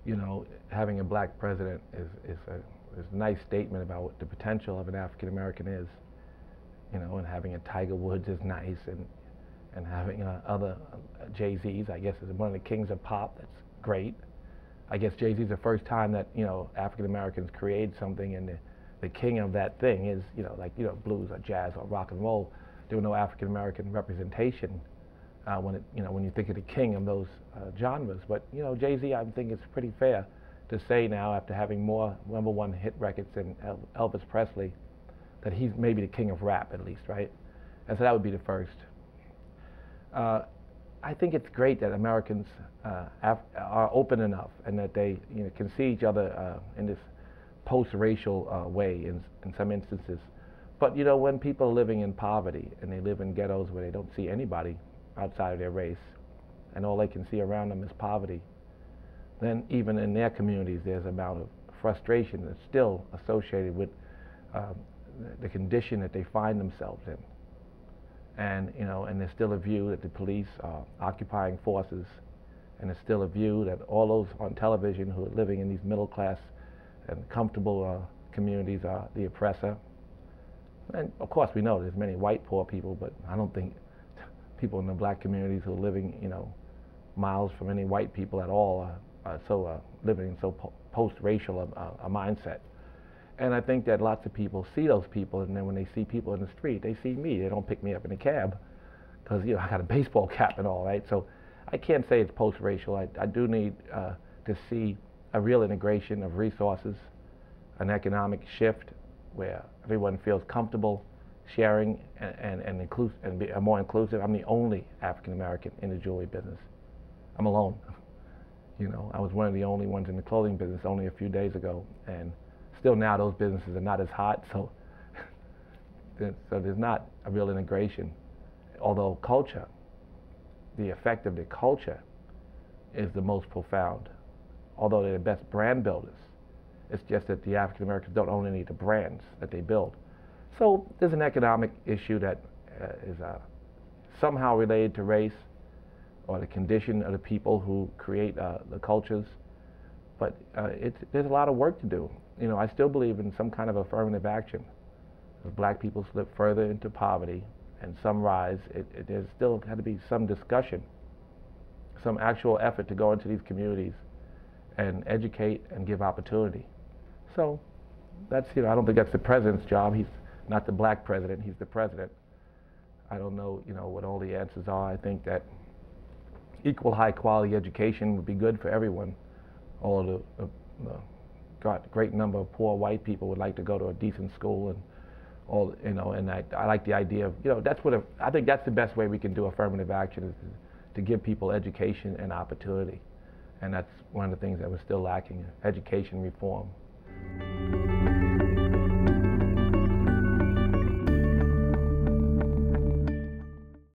you know, having a black president is a nice statement about what the potential of an African American is. You know, and having a Tiger Woods is nice, and having other Jay-Z's, I guess, is one of the kings of pop. That's great. I guess Jay-Z's the first time that, you know, African Americans create something, and the king of that thing is, you know, like, you know, blues or jazz or rock and roll. There was no African American representation when it, you know, when you think of the king of those genres. But, you know, Jay-Z, I think it's pretty fair to say now, after having more #1 hit records than Elvis Presley, that he's maybe the king of rap, at least, right? And so that would be the first. I think it's great that Americans are open enough, and that they, you know, can see each other in this post-racial way in some instances. But, you know, when people are living in poverty and they live in ghettos where they don't see anybody outside of their race, and all they can see around them is poverty, then even in their communities there's an amount of frustration that's still associated with the condition that they find themselves in. And, you know, and there's still a view that the police are occupying forces, and there's still a view that all those on television who are living in these middle class and comfortable communities are the oppressor. And of course we know there's many white poor people, but I don't think people in the black communities who are living, you know, miles from any white people at all are so living in so post-racial a mindset. And I think that lots of people see those people, and then when they see people in the street, they see me. They don't pick me up in a cab because, you know, I got a baseball cap and all, right? So I can't say it's post-racial. I do need to see a real integration of resources, an economic shift where everyone feels comfortable sharing and be more inclusive. I'm the only African American in the jewelry business. I'm alone. You know, I was one of the only ones in the clothing business only a few days ago, and still now those businesses are not as hot, so there's not a real integration. Although culture, the effect of the culture is the most profound. Although they're the best brand builders, it's just that the African Americans don't own any of the brands that they build. So there's an economic issue that is somehow related to race or the condition of the people who create the cultures. But there's a lot of work to do. You know, I still believe in some kind of affirmative action. As black people slip further into poverty and some rise, there's still got to be some discussion, some actual effort to go into these communities and educate and give opportunity. So that's, you know, I don't think that's the president's job. He's not the black president, he's the president. I don't know, you know, what all the answers are. I think that equal high quality education would be good for everyone. All the great number of poor white people would like to go to a decent school, and all, you know, and I like the idea of, you know, that's what I think that's the best way we can do affirmative action, is to give people education and opportunity. And that's one of the things that was still lacking, education reform.